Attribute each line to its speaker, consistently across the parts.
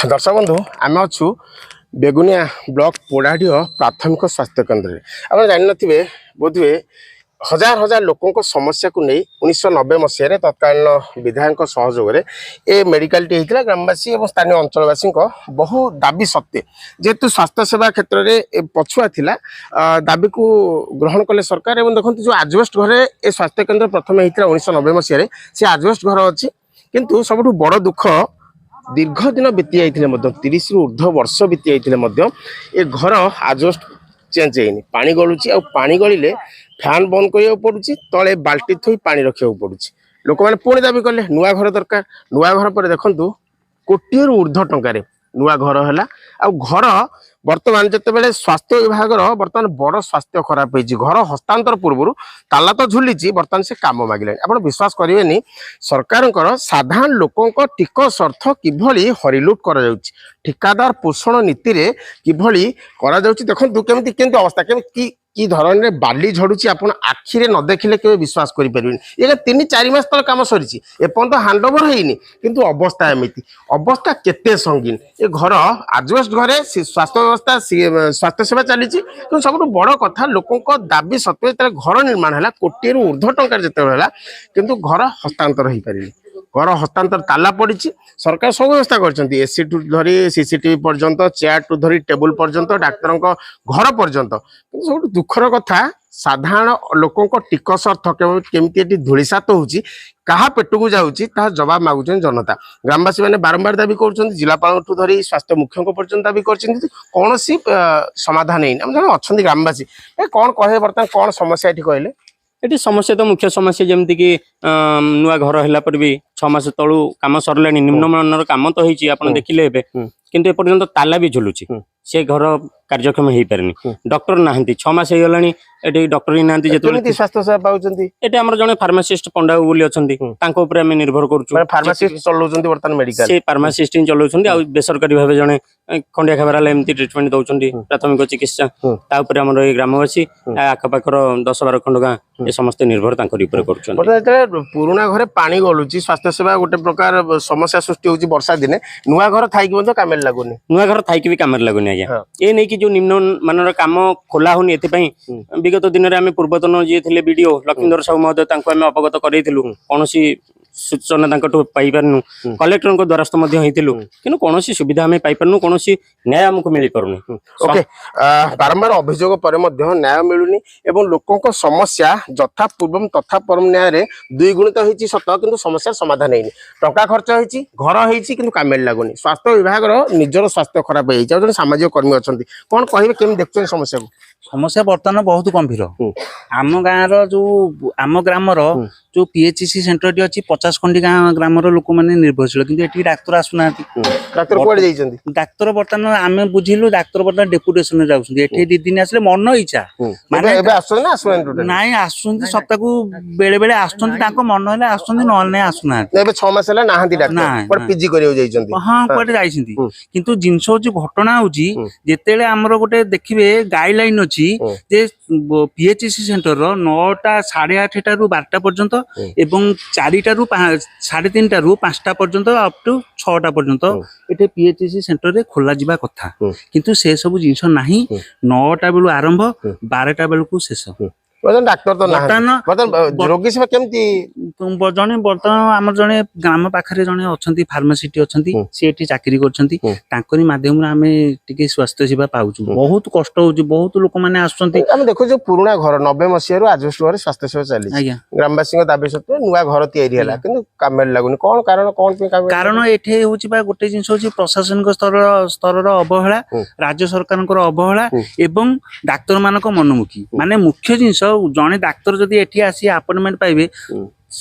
Speaker 1: दर्शक बंधु आम अच्छु बेगुनिया ब्लॉक पोड़ाढ़ी प्राथमिक स्वास्थ्य केन्द्र आप जानी बोधे हजार हजार लोकों समस्या को नहीं 1990 मसीह तत्कालीन विधायक सहयोग ए मेडिकल टी होता ग्रामवासी और स्थानीय अंचलवासी बहु दाबी सत्वे जेहेतु स्वास्थ्य सेवा क्षेत्र में पछुआ थिला दाबी को ग्रहण कले सरकार और देखते जो आजबेस्ट घरे ए स्वास्थ्य केन्द्र प्रथम होता 1990 मसीह से आजबेस्ट घर अच्छी किंतु सबुठ बड़ दुख दीर्घ दिन बीती जाते 30 रु ऊर्ध्व वर्ष बीती जाते ए घर आजबेस्ट चेंज है पानी गलुची आ पानी गलिले फैन बंद करा पड़ुची तले बाल्टी थोई पानी रखा पड़ुची लोक मैंने पुणी दाबी कले नुआ घर दरकार नुआ घर पर देखु कोटी रु ऊर्ध्व टंकार नुआ घर है आ घर बर्तमान जिते स्वास्थ्य विभाग बर्तमान बड़ स्वास्थ्य खराब होती घर हस्तांतर पूर्व ताला तो झुली बर्तमान से काम मागिले आप विश्वास करेंगे सरकार साधारण लोकों टिकस अर्थ किभली हरिलुट कर ठिकादार पोषण नीति रे किभली करा देखो केमी अवस्था केमी कि धरण में बाली झड़ुची आप आखिरे न देखिले के विश्वास करें ये 3-4 मास तक कम सरी एपर्त हैंड ओवर होनी किंतु अवस्था एमती अवस्था केते संगीन ये घर आजबेस्ट घरे स्वास्थ्य व्यवस्था स्वास्थ्य सेवा चली सब बड़ कथा लोकों दाबी सत्वे घर निर्माण है कोटी रु ऊर्ध्व टंकार जिते किंतु घर हस्तांतर हो पारे घर हस्तांतर ताला पड़ी सरकार सब व्यवस्था कर एसी टू धरी सीसीटीवी पर्यंत चेयर टू धरी टेबुल पर्यंत डाक्तर घर पर्यंत सब दुखर कथा साधारण लोकों टिकस अर्थ केमी धूलिसात होची कहा पेट को जाऊँगी जवाब मागुच जनता ग्रामवासी मैंने बारंबार दाबी कर जिलापाल धरी स्वास्थ्य मुख्यों पर्यंत दाबी कर कौन समाधान नहीं अच्छा ग्रामवासी कौन कहे बर्तमान कौन समस्या ये कहले
Speaker 2: ये समस्या तो मुख्य समस्या जमती कि नुआ घर है पर भी 6 मास तलू कम सरला निम्नमानर काम तो होती आप देखिले किंतु एपर्यंत ताला भी झुलुची से घर कार्यक्षम हो पारे डॉक्टर ना 6 मास हो गला ये डॉक्टर ही ना
Speaker 1: स्वास्थ्य सेवा पाउछंती
Speaker 2: ये आम जड़े फार्मासीस्ट पंडा बोली अच्छा निर्भर कर
Speaker 1: फार्मासीस्ट चलाउछंती वर्तमान मेडिकल
Speaker 2: से फार्मासीस्ट ही चलाउछंती आ बेसरकारी भाव जड़े खंडिया खबर एमती ट्रिटमेंट दौरान प्राथमिक चिकित्सा तापर आम ग्रामवासी आखपाखर 10-12 खंड गाँ ये समस्ते निर्भर कर
Speaker 1: पुराना घरे पानी गलुची स्वास्थ्य सेवा गोटे प्रकार समस्या सृष्टि होची वर्षा दिने नुआ घर थाइकी काम लगुनि
Speaker 2: नुआ घर थाइकी भी काम लगुनि आज्ञा ये नहीं कि जो निम्न मानर काम खोला होनी एथि विगत दिन में आम पूर्वतन जी थे बीडीओ लक्ष्मीधर साहू महोदय अवगत करूँ कौन सूचना पाई पारनु कलेक्टर द्वारस्थ कि कौन सुविधा आम पाई पारनु कौन न्याय आमको मिल पारुनी
Speaker 1: ओके बारंबार अभियोग पर न्याय मिलूनी एवं लोकों समस्या यथा पूर्व तथा परम न्याय द्विगुणित होती सत किंतु समस्या समाधान होनी टंका खर्च होती घर होती कि काम लगुनि स्वास्थ्य विभाग निजर स्वास्थ्य खराब हो सामाजिक कर्मी अच्छा कौन कहे केमी देखते समस्या को
Speaker 3: समस्या बर्तमान बहुत गंभीर आम गाँव जो आम ग्रामर जो पीएचसी सेंटर अच्छी 50 खंडी ग्रामर लोक मैंने निर्भरशील कि डाक्तर आसुना डाक्तर बर्तमान आम बुझिलु डाक्तर बर्तमान डेपुटेशन जाऊँ 2 दिन आसले मन इच्छा
Speaker 1: माने
Speaker 3: नाई आसुन सप्ताह को बेले बेले आसुन मन है आसुन ना आसुना
Speaker 1: 6 मास पीजी
Speaker 3: हाँ कड़े जाइछंती किंतु जिनस घटना होची जेतेले हमरो गोटे देखिबे गाइडलाइन अछि जे पीएचसी सेंटर 9टा 8:30 रु 12टा पर्यंत एवं 4टा रु 3:30 रु 5टा पर्यंत अप टू 6टा पर्यंत एटे पीएचसी सेंटर रे खोला जिबा कथा किंतु से सब जिंस नाही 9टा बेलु आरंभ 12टा बेलु को शेष
Speaker 1: डाक्तर तो रोगी सेवा केमती
Speaker 3: जने बर्तमान आम जने ग्राम पाखरे जने अछंती फार्मासिस्ट अछंती से एठी चाकरी करछंती तांकरी माध्यम रे आमे टिके स्वास्थ्य सेवा पाउछु बहुत कष्ट होउची बहुत लोक माने आछंती
Speaker 1: हम देखो जो पुराना घर 90 मसिया रु आजस्ट घर स्वास्थ्य सेवा चली ग्रामवासी को दाबी सत्वे नुवा घर तयारी हला किंतु काम लागुनी कोन कारण कोन पे काम
Speaker 3: कारण एठे होउची बा गोटे जिंस होची प्रशासनिक स्तर अवहेला राज्य सरकारनकर अवहेला एवं डाक्टर मानक मनमुखी माने मुख्य जिंस जने डाक्तर जदि एठी आसी अपॉइंटमेंट पाइबे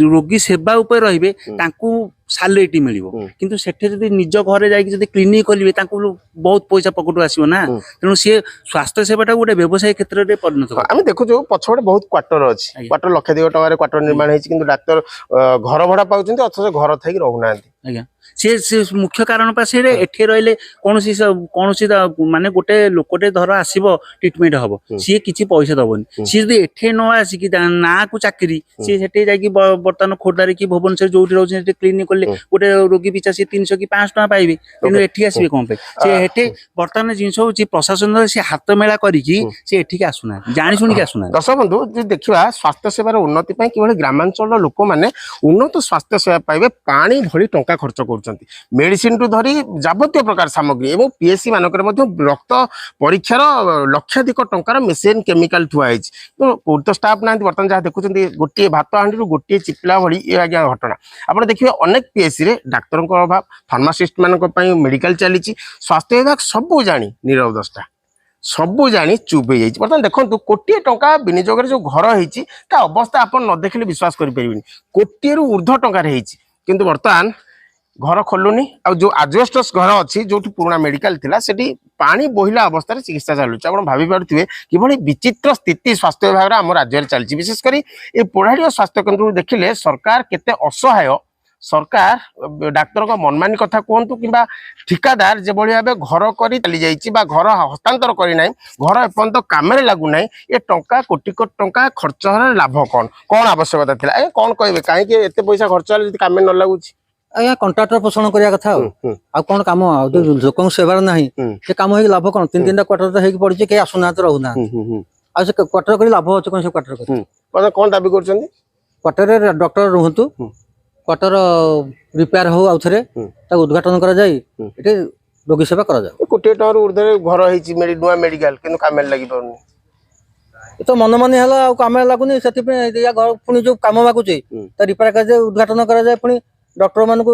Speaker 3: रोगी सेवा ऊपर रहिबे तांकू सैलरी मिलिबो किंतु सेठे जदि निज घरे जाई जदि क्लिनिक खोलिबे तांकू बहुत पैसा पकटू आसीबो ना तेनु से स्वास्थ्य सेवाटा गोटे व्यवसाय क्षेत्र रे परिणत
Speaker 1: हम देखु जो पछोडे बहुत क्वार्टर अछि क्वार्टर 1,00,000 टका रे क्वार्टर निर्माण हेछि किंतु डाक्तर घर भड़ा पाउछन्ती अथवा घर थाई रहू नांती
Speaker 3: आज्ञा ସେ ମୁଖ୍ୟ କାରଣ ପା ସେ ଏଠି ରହିଲେ କୌଣସି ମାନେ ଗୋଟେ ଲୋକଟେ ଧର ଆସିବ ଟ୍ରିଟମେଣ୍ଟ ହବ, ସିଏ କିଛି ପଇସା ଦବନି। ସିଏ ଯଦି ଏଠି ନ ଆସିକି ନାଁକୁ ଚାକିରି, ସିଏ ସେଠି ଯାଇକି ବର୍ତ୍ତମାନ ଖୋର୍ଦ୍ଧାରେ କି ଭୁବନେଶ୍ୱର ଯୋଉଠି ରହୁଛନ୍ତି ସେଠି କ୍ଲିନିକ କଲେ ଗୋଟେ ରୋଗୀ ପିଛା ସିଏ 300 କି 500 ଟଙ୍କା ପାଇବେ, କିନ୍ତୁ ଏଠି ଆସିବେ କଣ ପାଇଁ? ସେ ଏଠି ବର୍ତ୍ତମାନ ଜିନିଷ ହଉଛି ପ୍ରଶାସନରେ ସେ ହାତ ମେଳା କରିକି ସେ ଏଠିକି ଆସୁନାହାନ୍ତି, ଜାଣି ଶୁଣିକି ଆସୁନାହାନ୍ତି।
Speaker 1: ଦର୍ଶକ ବନ୍ଧୁ ଯଦି ଦେଖିବା ସ୍ୱାସ୍ଥ୍ୟ ସେବାର ଉନ୍ନତି ପାଇଁ କିଭଳି ଗ୍ରାମାଞ୍ଚଳର ଲୋକମାନେ ଉନ୍ନତ ସ୍ୱାସ୍ଥ୍ୟ ସେବା ପାଇବେ ପାଣି ଭଳି ଟଙ୍କା ଖର୍ଚ୍ଚ କରୁଛନ୍ତି, ମେଡିସିନ ଠୁ ଧରି ଯାବତୀୟ ପ୍ରକାର ସାମଗ୍ରୀ ଏବଂ ପିଏସସି ମାନଙ୍କରେ ମଧ୍ୟ ରକ୍ତ ପରୀକ୍ଷାର ଲକ୍ଷାଧିକ ଟଙ୍କାର ମେସିନ କେମିକାଲ ଥୁଆ ହେଇଛି। କୋଉଠି ତ ଷ୍ଟାଫ ନାହାନ୍ତି, ବର୍ତ୍ତମାନ ଯାହା ଦେଖୁଛନ୍ତି ଗୋଟିଏ ଭାତ ହାଣ୍ଡିରୁ ଗୋଟିଏ ଚିପିଲା ଭଳି ଏ ଆଜ୍ଞା ଘଟଣା। ଆପଣ ଦେଖିବେ ଅନେକ ପିଏସସି ରେ ଡାକ୍ତରଙ୍କ ଅଭାବ, ଫାର୍ମାସିଷ୍ଟ ମାନଙ୍କ ପାଇଁ ମେଡିକାଲ ଚାଲିଛି, ସ୍ୱାସ୍ଥ୍ୟ ବିଭାଗ ସବୁ ଜାଣି ନିରବ ଦୃଷ୍ଟା, ସବୁ ଜାଣି ଚୁପ୍ ହେଇଯାଇଛି। ବର୍ତ୍ତମାନ ଦେଖନ୍ତୁ କୋଟିଏ ଟଙ୍କା ବିନିଯୋଗରେ ଯୋଉ ଘର ହେଇଛି ତା ଅବସ୍ଥା ଆପଣ ନ ଦେଖିଲେ ବିଶ୍ୱାସ କରିପାରିବେନି, କୋଟିଏରୁ ଉର୍ଦ୍ଧ୍ୱ ଟଙ୍କାରେ ହେଇଛି, କିନ୍ତୁ ବର୍ତ୍ତମାନ ଘର ଖୋଲୁନି। ଆଉ ଯୋଉ ଆଜବେଷ୍ଟସ୍ ଘର ଅଛି ଯୋଉଠି ପୁରୁଣା ମେଡିକାଲ ଥିଲା ସେଠି ପାଣି ବୋହିଲା ଅବସ୍ଥାରେ ଚିକିତ୍ସା ଚାଲୁଛି। ଆପଣ ଭାବି ପାରୁଥିବେ କିଭଳି ବିଚିତ୍ର ସ୍ଥିତି ସ୍ୱାସ୍ଥ୍ୟ ବିଭାଗର ଆମ ରାଜ୍ୟରେ ଚାଲିଛି। ବିଶେଷ କରି ଏ ପୋଢ଼ାଡିହ ସ୍ୱାସ୍ଥ୍ୟ କେନ୍ଦ୍ରକୁ ଦେଖିଲେ ସରକାର କେତେ ଅସହାୟ, ସରକାର ଡାକ୍ତରଙ୍କ ମନମାନି କଥା କୁହନ୍ତୁ କିମ୍ବା ଠିକାଦାର ଯେଭଳି ଭାବେ ଘର କରି ଚାଲି ଯାଇଛି ବା ଘର ହସ୍ତାନ୍ତର କରିନାହିଁ, ଘର ଏପର୍ଯ୍ୟନ୍ତ କାମରେ ଲାଗୁନାହିଁ, ଏ ଟଙ୍କା କୋଟି କୋଟି ଟଙ୍କା ଖର୍ଚ୍ଚ ହେଲେ ଲାଭ କଣ, କଣ ଆବଶ୍ୟକତା ଥିଲା? ଏ କଣ କହିବେ, କାହିଁକି ଏତେ ପଇସା ଖର୍ଚ୍ଚ ହେଲେ ଯଦି କାମରେ ନ ଲାଗୁଛି?
Speaker 4: ଆଜ୍ଞା କଣ୍ଟ୍ରାକ୍ଟର ପୋଷଣ କରିବା କଥା ଆଉ କଣ କାମ, ଆଉ ଯୋଉ ଲୋକଙ୍କ ସେବାର ନାହିଁ ସେ କାମ ହେଇକି ଲାଭ କଣ? 3-3ଟା କ୍ୱାର୍ଟର ହେଇକି ପଡିଛି, କେହି ଆସୁନାହାନ୍ତି ରହୁନାହାନ୍ତି, ଆଉ ସେ କ୍ୱାର୍ଟର କରି ଲାଭ ଅଛି କଣ? ସେ କ୍ୱାର୍ଟର କରି
Speaker 1: କଣ ଦାବି କରୁଛନ୍ତି?
Speaker 4: କ୍ୱାର୍ଟରରେ ଡକ୍ଟର ରୁହନ୍ତୁ, କ୍ୱାର୍ଟର ରିପେୟାର ହଉ, ଆଉ ଥରେ ତାକୁ ଉଦ୍ଘାଟନ କରାଯାଇ ଏଠି ରୋଗୀ ସେବା କରାଯାଉ।
Speaker 1: କୋଟିଏ ଟଙ୍କାରୁ ଉର୍ଦ୍ଧ୍ୱରେ ଘର ହେଇଛି ନୂଆ ମେଡିକାଲ, କିନ୍ତୁ କାମରେ ଲାଗିପାରୁନି।
Speaker 4: ଏ ତ ମନମାନି ହେଲା, ଆଉ କାମରେ ଲାଗୁନି, ସେଥିପାଇଁ ଘର ପୁଣି ଯୋଉ କାମ ମାଗୁଛି ତା ରିପେୟାର କରାଯାଏ, ଉଦ୍ଘାଟନ କରାଯାଏ, ପୁଣି ଡକ୍ଟର ମାନଙ୍କୁ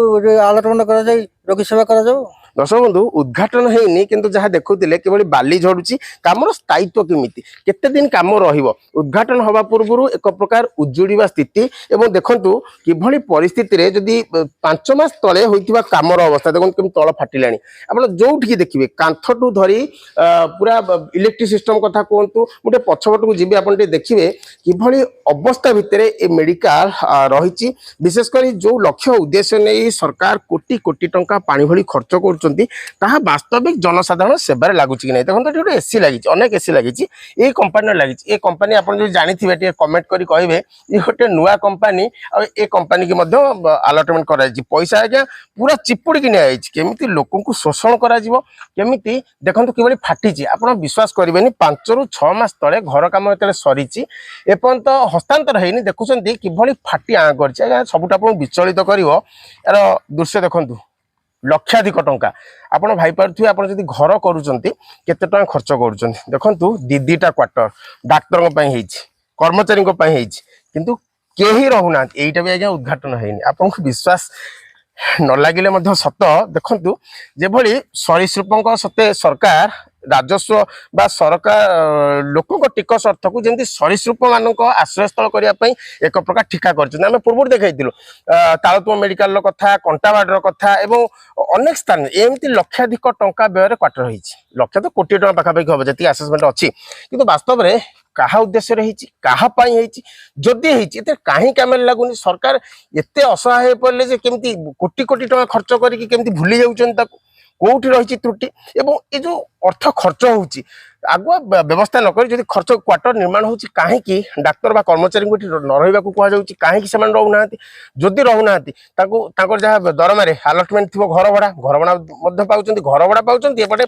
Speaker 4: ଆଲଟମେଣ୍ଟ କରାଯାଇ ରୋଗୀ ସେବା କରାଯାଉ।
Speaker 1: ଦର୍ଶକ ବନ୍ଧୁ ଉଦ୍ଘାଟନ ହେଇନି, କିନ୍ତୁ ଯାହା ଦେଖୁଥିଲେ କିଭଳି ବାଲି ଝଡୁଛି, କାମର ସ୍ଥାୟିତ୍ୱ କେମିତି, କେତେ ଦିନ କାମ ରହିବ, ଉଦ୍ଘାଟନ ହବା ପୂର୍ବରୁ ଏକ ପ୍ରକାର ଉଜୁଡିବା ସ୍ଥିତି। ଏବଂ ଦେଖନ୍ତୁ କିଭଳି ପରିସ୍ଥିତିରେ ଯଦି 5 ମାସ ତଳେ ହୋଇଥିବା କାମର ଅବସ୍ଥା ଦେଖନ୍ତୁ କେମିତି ତଳ ଫାଟିଲାଣି। ଆପଣ ଯୋଉଠିକି ଦେଖିବେ କାନ୍ଥଠୁ ଧରି ପୁରା ଇଲେକ୍ଟ୍ରିକ ସିଷ୍ଟମ କଥା କୁହନ୍ତୁ, ଗୋଟେ ପଛପଟକୁ ଯିବେ ଆପଣ ଟିକେ ଦେଖିବେ କିଭଳି ଅବସ୍ଥା ଭିତରେ ଏ ମେଡିକାଲ ରହିଛି। ବିଶେଷ କରି ଯୋଉ ଲକ୍ଷ୍ୟ ଉଦ୍ଦେଶ୍ୟ ନେଇ ସରକାର କୋଟି କୋଟି ଟଙ୍କା ପାଣି ଭଳି ଖର୍ଚ୍ଚ କରୁଛନ୍ତି, ତାହା ବାସ୍ତବିକ ଜନସାଧାରଣ ସେବାରେ ଲାଗୁଛି କି ନାହିଁ? ଦେଖନ୍ତୁ ଏଠି ଗୋଟେ ଏସି ଲାଗିଛି, ଅନେକ ଏସି ଲାଗିଛି, ଏଇ କମ୍ପାନୀର ଲାଗିଛି। ଏ କମ୍ପାନୀ ଆପଣ ଯଦି ଜାଣିଥିବେ ଟିକେ କମେଣ୍ଟ କରି କହିବେ, ଇଏ ଗୋଟେ ନୂଆ କମ୍ପାନୀ, ଆଉ ଏ କମ୍ପାନୀ କି ମଧ୍ୟ ଆଲଟମେଣ୍ଟ କରାଯାଇଛି। ପଇସା ଆଜ୍ଞା ପୁରା ଚିପୁଡ଼ିକି ନିଆଯାଇଛି, କେମିତି ଲୋକଙ୍କୁ ଶୋଷଣ କରାଯିବ, କେମିତି ଦେଖନ୍ତୁ କିଭଳି ଫାଟିଛି। ଆପଣ ବିଶ୍ୱାସ କରିବେନି, 5ରୁ 6 ମାସ ତଳେ ଘର କାମ ଯେତେବେଳେ ସରିଛି ଏପର୍ଯ୍ୟନ୍ତ ହସ୍ତାନ୍ତର ହେଇନି, ଦେଖୁଛନ୍ତି କିଭଳି ଫାଟି ଆଁ କରିଛି। ଆଜ୍ଞା ସବୁଠୁ ଆପଣଙ୍କୁ ବିଚଳିତ କରିବ ଏହାର ଦୃଶ୍ୟ ଦେଖନ୍ତୁ, ଲକ୍ଷାଧିକ ଟଙ୍କା। ଆପଣ ଭାବିପାରୁଥିବେ ଆପଣ ଯଦି ଘର କରୁଛନ୍ତି କେତେ ଟଙ୍କା ଖର୍ଚ୍ଚ କରୁଛନ୍ତି। ଦେଖନ୍ତୁ 2-2ଟା କ୍ୱାର୍ଟର ଡାକ୍ତରଙ୍କ ପାଇଁ ହେଇଛି, କର୍ମଚାରୀଙ୍କ ପାଇଁ ହେଇଛି, କିନ୍ତୁ କେହି ରହୁନାହାନ୍ତି। ଏଇଟା ବି ଆଜ୍ଞା ଉଦ୍ଘାଟନ ହେଇନି। ଆପଣଙ୍କୁ ବିଶ୍ୱାସ ନ ଲାଗିଲେ ମଧ୍ୟ ସତ, ଦେଖନ୍ତୁ ଯେଭଳି ସରୀସୃପଙ୍କ ସତେ ସରକାର ରାଜସ୍ୱ ବା ସରକାର ଲୋକଙ୍କ ଟିକସ ଅର୍ଥକୁ ଯେମିତି ସରୀସୃପ ମାନଙ୍କ ଆଶ୍ରୟସ୍ଥଳ କରିବା ପାଇଁ ଏକ ପ୍ରକାର ଠିକା କରିଛନ୍ତି। ଆମେ ପୂର୍ବରୁ ଦେଖାଇଥିଲୁ ତାଳତୁମ ମେଡିକାଲର କଥା, କଣ୍ଟାବାଡ଼ର କଥା ଏବଂ ଅନେକ ସ୍ଥାନରେ ଏମିତି ଲକ୍ଷାଧିକ ଟଙ୍କା ବ୍ୟୟରେ କ୍ୱାର୍ଟର ହେଇଛି। ଲକ୍ଷ ତ କୋଟି ଟଙ୍କା ପାଖାପାଖି ହବ ଯେତିକି ଆସେସମେଣ୍ଟ ଅଛି, କିନ୍ତୁ ବାସ୍ତବରେ କାହା ଉଦ୍ଦେଶ୍ୟରେ ହେଇଛି, କାହା ପାଇଁ ହେଇଛି, ଯଦି ହେଇଛି ଏତେ କାହିଁ କାମରେ ଲାଗୁନି? ସରକାର ଏତେ ଅସହାୟ ହେଇ ପଡ଼ିଲେ ଯେ କେମିତି କୋଟି କୋଟି ଟଙ୍କା ଖର୍ଚ୍ଚ କରିକି କେମିତି ଭୁଲି ଯାଉଛନ୍ତି ତାକୁ, କୋଉଠି ରହିଛି ତ୍ରୁଟି? ଏବଂ ଏ ଯୋଉ ଅର୍ଥ ଖର୍ଚ୍ଚ ହଉଛି ଆଗୁଆ ବ୍ୟବସ୍ଥା ନ କରି ଯଦି ଖର୍ଚ୍ଚ କ୍ୱାର୍ଟର ନିର୍ମାଣ ହଉଛି, କାହିଁକି ଡାକ୍ତର ବା କର୍ମଚାରୀଙ୍କୁ ଏଠି ନ ରହିବାକୁ କୁହାଯାଉଛି? କାହିଁକି ସେମାନେ ରହୁନାହାନ୍ତି? ଯଦି ରହୁନାହାନ୍ତି ତାଙ୍କୁ ତାଙ୍କର ଯାହା ଦରମାରେ ଆଲଟମେଣ୍ଟ ଥିବ ଘର ଭଡ଼ା ମଧ୍ୟ ପାଉଛନ୍ତି, ଘର ଭଡ଼ା ପାଉଛନ୍ତି, ଏପଟେ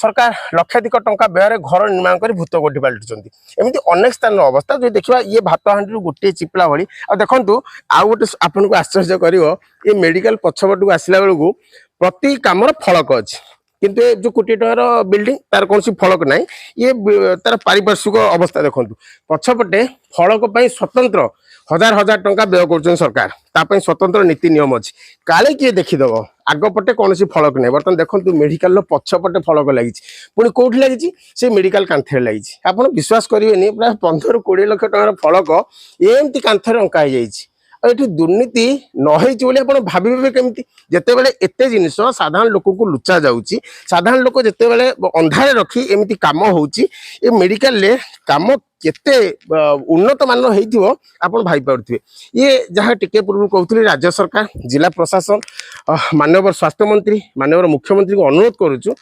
Speaker 1: ସରକାର ଲକ୍ଷାଧିକ ଟଙ୍କା ବ୍ୟୟରେ ଘର ନିର୍ମାଣ କରି ଭୂତ କୋଠି ପାଲଟୁଛନ୍ତି। ଏମିତି ଅନେକ ସ୍ଥାନର ଅବସ୍ଥା ଯଦି ଦେଖିବା, ଇଏ ଭାତ ହାଣ୍ଡିରୁ ଗୋଟିଏ ଚିପିଲା ଭଳି। ଆଉ ଦେଖନ୍ତୁ ଆଉ ଗୋଟେ ଆପଣଙ୍କୁ ଆଶ୍ଚର୍ଯ୍ୟ କରିବ, ଏ ମେଡିକାଲ ପଛପଟକୁ ଆସିଲା ବେଳକୁ ପ୍ରତି କାମର ଫଳକ ଅଛି, କିନ୍ତୁ ଏ ଯୋଉ କୋଟି ଟଙ୍କାର ବିଲ୍ଡିଂ ତାର କୌଣସି ଫଳକ ନାହିଁ। ଇଏ ତାର ପାରିପାର୍ଶ୍ୱିକ ଅବସ୍ଥା ଦେଖନ୍ତୁ, ପଛପଟେ ଫଳକ ପାଇଁ ସ୍ୱତନ୍ତ୍ର ହଜାର ହଜାର ଟଙ୍କା ବ୍ୟୟ କରୁଛନ୍ତି ସରକାର, ତା ପାଇଁ ସ୍ୱତନ୍ତ୍ର ନୀତି ନିୟମ ଅଛି। କାଳେ କିଏ ଦେଖିଦବ, ଆଗପଟେ କୌଣସି ଫଳକ ନାହିଁ। ବର୍ତ୍ତମାନ ଦେଖନ୍ତୁ ମେଡିକାଲର ପଛପଟେ ଫଳକ ଲାଗିଛି, ପୁଣି କୋଉଠି ଲାଗିଛି? ସେ ମେଡିକାଲ କାନ୍ଥରେ ଲାଗିଛି। ଆପଣ ବିଶ୍ୱାସ କରିବେନି, ପ୍ରାୟ 15-20 ଲକ୍ଷ ଟଙ୍କାର ଫଳକ ଏମିତି କାନ୍ଥରେ ଅଙ୍କା ହେଇଯାଇଛି। ଆଉ ଏଠି ଦୁର୍ନୀତି ନ ହେଇଛି ବୋଲି ଆପଣ ଭାବିବେ କେମିତି? ଯେତେବେଳେ ଏତେ ଜିନିଷ ସାଧାରଣ ଲୋକଙ୍କୁ ଲୁଚା ଯାଉଛି, ସାଧାରଣ ଲୋକ ଯେତେବେଳେ ଅନ୍ଧାରେ ରଖି ଏମିତି କାମ ହଉଛି, ଏ ମେଡିକାଲରେ କାମ केते उन्नत मान होइथिबो आपण भाई पारुथिबे। ये जहाँ टिके पूर्व कहउथली राज्य सरकार जिला प्रशासन माननीय स्वास्थ्य मंत्री माननीय मुख्यमंत्री को अनुरोध करूछु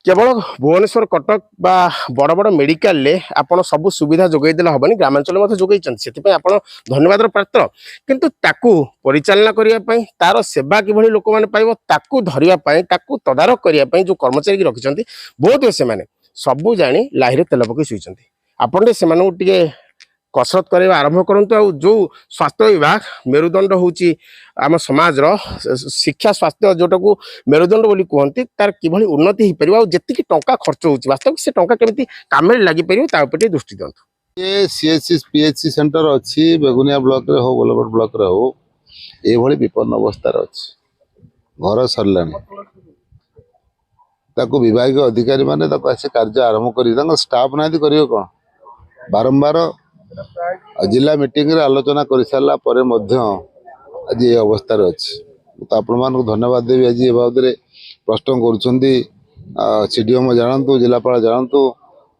Speaker 1: केवल भुवनेश्वर कटक बा बड़ बड़ मेडिकल ले आपण सब सुविधा जोगई देला हबनी ग्रामांचल मध्ये जोगई से आपण धन्यवाद पात्र किंतु ताकू परिचालना करिया पई तार सेवा किभली लोक माने पाइबो ताकू धरिया पई ताकू तदारक करिया पई जो कर्मचारी की रखिसंती बहुत से माने सबु जानी लाहिरे तेल पकई सुइसंती आपण से माने टिके कसरत करवा आरंभ करंतु आ जो स्वास्थ्य विभाग मेरुदंड होची आम समाज रो शिक्षा स्वास्थ्य जोटा को मेरुदंड बोली कहती तार किभली उन्नति हो पार जी टंका खर्च होची वास्तव से टंका केमिति काम लगी पार ता उपरे दृष्टि दियंतु।
Speaker 5: ये सीएचसी पीएचसी सेंटर अच्छी बेगुनिया ब्लॉक रे हो गोलबट ब्लॉक रे हो ये भली विपन्न अवस्था अच्छी घर सरलानी ताको विभाग अधिकारी माने ताको आसे कार्य आरंभ करी ताको स्टाफ नादी करियो कोन बारंबार जिला मीटिंग रे आलोचना कर सारा पर मध्य आज ये अवस्था अच्छी तो आपण मानक धन्यवाद देवी आज ये बाबद प्रश्न करुछंती सीडीएम जानतु जिलापाल जानतु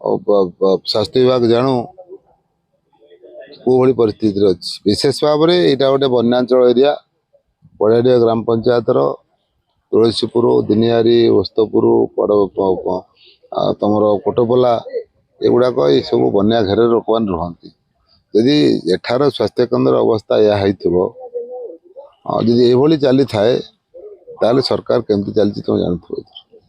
Speaker 5: स्वास्थ्य विभाग जानू कोभली परिस्थिति अच्छी विशेष भाव में यहाँ गोटे बन्यांचल एरिया पड़ाड़िया ग्राम पंचायत तुलसीपुर दिनियारी वस्तपुर तुम कोटपला एगुड़ाक ये सब बन्या घेर लोक मैंने रुहति जदि एठार स्वास्थ्य केन्द्र अवस्था यह जदि ये चली थाए सरकार केमती चलती तुम जानते